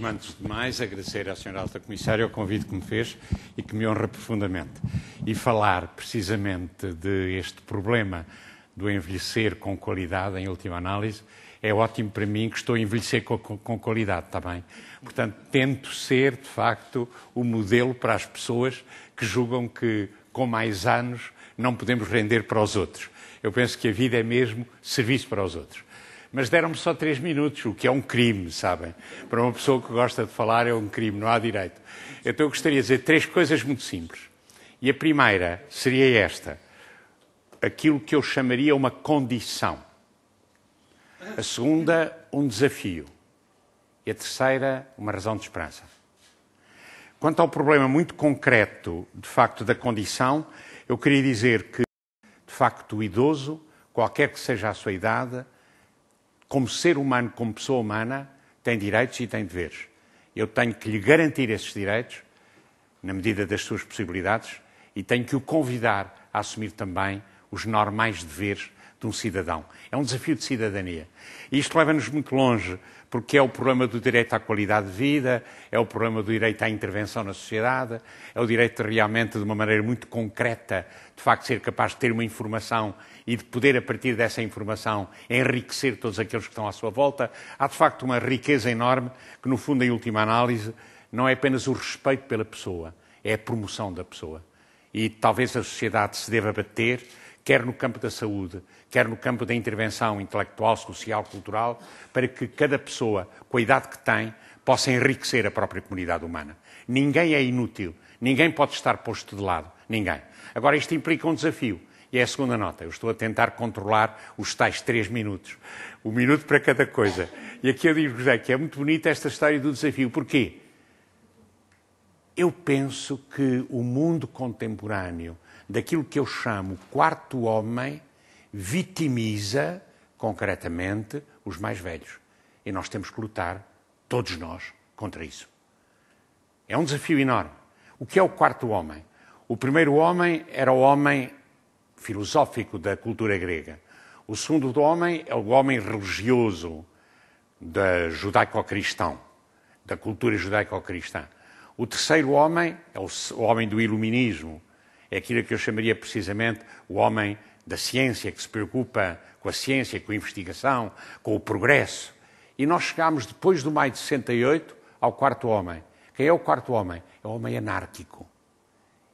Deixe-me, antes de mais, agradecer à Sra. Alta Comissária o convite que me fez e que me honra profundamente. E falar precisamente deste problema do envelhecer com qualidade, em última análise, é ótimo para mim, que estou a envelhecer com qualidade, está bem? Portanto, tento ser, de facto, o modelo para as pessoas que julgam que, com mais anos, não podemos render para os outros. Eu penso que a vida é mesmo serviço para os outros. Mas deram-me só 3 minutos, o que é um crime, sabem? Para uma pessoa que gosta de falar é um crime, não há direito. Então eu gostaria de dizer 3 coisas muito simples. E a primeira seria esta, aquilo que eu chamaria uma condição. A segunda, um desafio. E a terceira, uma razão de esperança. Quanto ao problema muito concreto, de facto, da condição, eu queria dizer que, de facto, o idoso, qualquer que seja a sua idade, como ser humano, como pessoa humana, tem direitos e tem deveres. Eu tenho que lhe garantir esses direitos, na medida das suas possibilidades, e tenho que o convidar a assumir também os normais deveres de um cidadão. É um desafio de cidadania. E isto leva-nos muito longe, porque é o problema do direito à qualidade de vida, é o problema do direito à intervenção na sociedade, é o direito de realmente, de uma maneira muito concreta, de facto ser capaz de ter uma informação e de poder, a partir dessa informação, enriquecer todos aqueles que estão à sua volta. Há, de facto, uma riqueza enorme que, no fundo, em última análise, não é apenas o respeito pela pessoa, é a promoção da pessoa. E talvez a sociedade se deva bater, quer no campo da saúde, quer no campo da intervenção intelectual, social, cultural, para que cada pessoa, com a idade que tem, possa enriquecer a própria comunidade humana. Ninguém é inútil, ninguém pode estar posto de lado, ninguém. Agora, isto implica um desafio, e é a segunda nota. Eu estou a tentar controlar os tais 3 minutos. 1 minuto para cada coisa. E aqui eu digo-vos que é muito bonita esta história do desafio. Porquê? Eu penso que o mundo contemporâneo, daquilo que eu chamo quarto homem, vitimiza, concretamente, os mais velhos. E nós temos que lutar, todos nós, contra isso. É um desafio enorme. O que é o quarto homem? O primeiro homem era o homem filosófico da cultura grega. O segundo homem é o homem religioso da judaico-cristão, da cultura judaico-cristã. O terceiro homem é o homem do iluminismo. É aquilo que eu chamaria precisamente o homem da ciência, que se preocupa com a ciência, com a investigação, com o progresso. E nós chegámos, depois do maio de 68, ao quarto homem. Quem é o quarto homem? É o homem anárquico.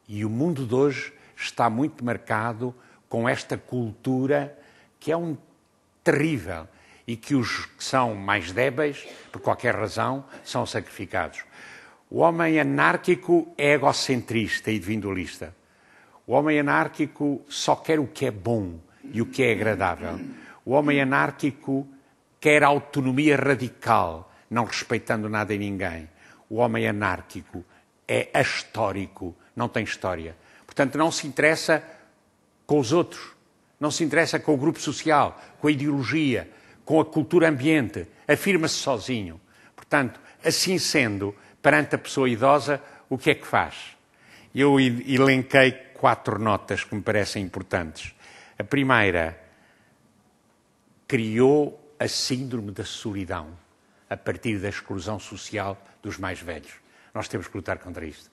E o mundo de hoje está muito marcado com esta cultura que é terrível e que os que são mais débeis, por qualquer razão, são sacrificados. O homem anárquico é egocentrista e individualista. O homem anárquico só quer o que é bom e o que é agradável. O homem anárquico quer autonomia radical, não respeitando nada e ninguém. O homem anárquico é ahistórico, não tem história. Portanto, não se interessa com os outros, não se interessa com o grupo social, com a ideologia, com a cultura ambiente, afirma-se sozinho. Portanto, assim sendo, perante a pessoa idosa, o que é que faz? Eu elenquei 4 notas que me parecem importantes. A primeira, criou a síndrome da solidão, a partir da exclusão social dos mais velhos. Nós temos que lutar contra isto.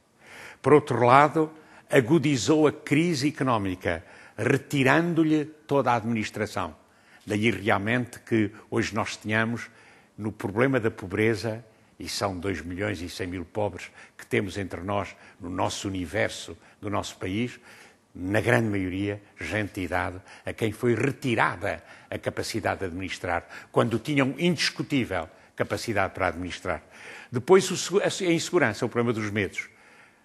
Por outro lado, agudizou a crise económica, retirando-lhe toda a administração. Daí realmente que hoje nós tenhamos, no problema da pobreza, e são 2.100.000 pobres que temos entre nós, no nosso universo do nosso país, na grande maioria, gente de idade, a quem foi retirada a capacidade de administrar, quando tinham indiscutível capacidade para administrar. Depois, a insegurança, o problema dos medos.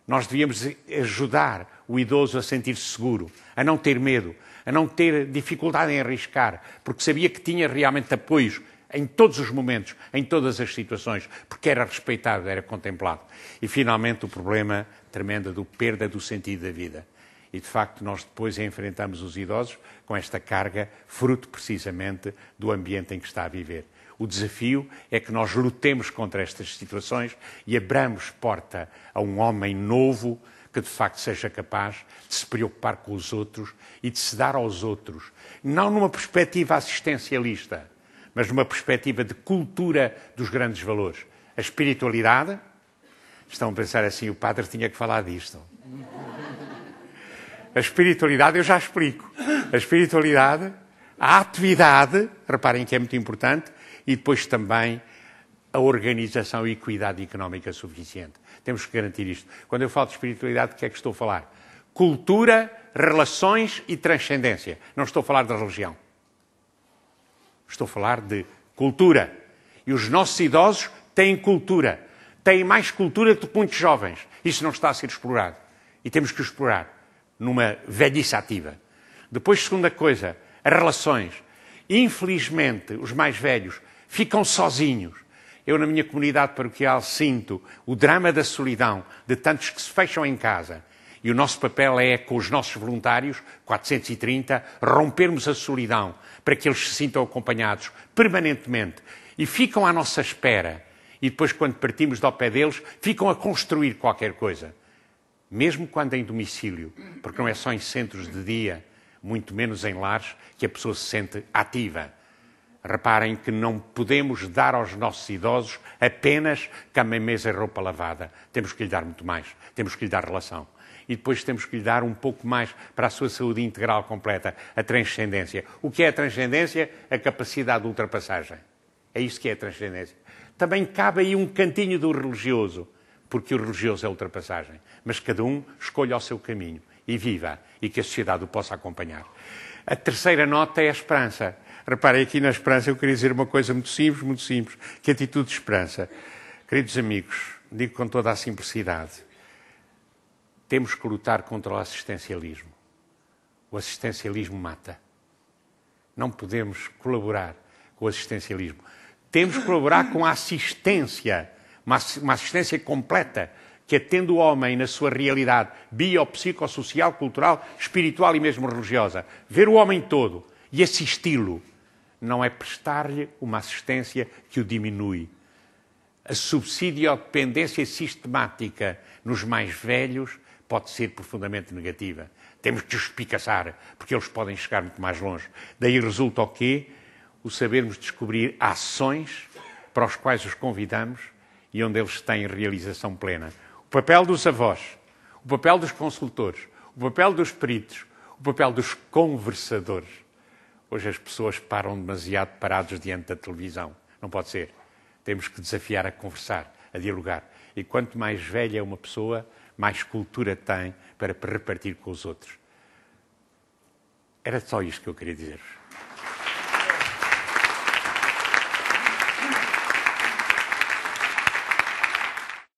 Nós devíamos ajudar o idoso a sentir-se seguro, a não ter medo, a não ter dificuldade em arriscar, porque sabia que tinha realmente apoios em todos os momentos, em todas as situações, porque era respeitado, era contemplado. E, finalmente, o problema tremendo da perda do sentido da vida. E, de facto, nós depois enfrentamos os idosos com esta carga, fruto precisamente do ambiente em que está a viver. O desafio é que nós lutemos contra estas situações e abramos porta a um homem novo que, de facto, seja capaz de se preocupar com os outros e de se dar aos outros, não numa perspectiva assistencialista, mas numa perspectiva de cultura dos grandes valores. A espiritualidade, estão a pensar assim, o padre tinha que falar disto. A espiritualidade, eu já explico. A espiritualidade, a atividade, reparem que é muito importante, e depois também a organização e equidade económica suficiente. Temos que garantir isto. Quando eu falo de espiritualidade, de que é que estou a falar? Cultura, relações e transcendência. Não estou a falar de religião. Estou a falar de cultura. E os nossos idosos têm cultura. Têm mais cultura do que muitos jovens. Isso não está a ser explorado. E temos que o explorar numa velhice ativa. Depois, segunda coisa, as relações. Infelizmente, os mais velhos ficam sozinhos. Eu, na minha comunidade paroquial, sinto o drama da solidão de tantos que se fecham em casa. E o nosso papel é, com os nossos voluntários, 430, rompermos a solidão para que eles se sintam acompanhados permanentemente. E ficam à nossa espera. E depois, quando partimos do pé deles, ficam a construir qualquer coisa. Mesmo quando em domicílio, porque não é só em centros de dia, muito menos em lares, que a pessoa se sente ativa. Reparem que não podemos dar aos nossos idosos apenas cama e mesa e roupa lavada. Temos que lhe dar muito mais. Temos que lhe dar relação. E depois temos que lhe dar um pouco mais para a sua saúde integral completa, a transcendência. O que é a transcendência? A capacidade de ultrapassagem. É isso que é a transcendência. Também cabe aí um cantinho do religioso, porque o religioso é a ultrapassagem. Mas cada um escolha o seu caminho e viva, e que a sociedade o possa acompanhar. A terceira nota é a esperança. Reparem, aqui na esperança eu queria dizer uma coisa muito simples, que é a atitude de esperança. Queridos amigos, digo com toda a simplicidade, temos que lutar contra o assistencialismo. O assistencialismo mata. Não podemos colaborar com o assistencialismo. Temos que colaborar com a assistência, uma assistência completa, que atende o homem na sua realidade biopsicossocial, cultural, espiritual e mesmo religiosa. Ver o homem todo e assisti-lo não é prestar-lhe uma assistência que o diminui. A subsidiodependência sistemática nos mais velhos pode ser profundamente negativa. Temos que os espicaçar, porque eles podem chegar muito mais longe. Daí resulta o quê? O sabermos descobrir ações para os quais os convidamos e onde eles têm realização plena. O papel dos avós, o papel dos consultores, o papel dos peritos, o papel dos conversadores. Hoje as pessoas param demasiado parados diante da televisão. Não pode ser. Temos que desafiar a conversar, a dialogar. E quanto mais velha é uma pessoa, mais cultura tem para repartir com os outros. Era só isto que eu queria dizer-vos.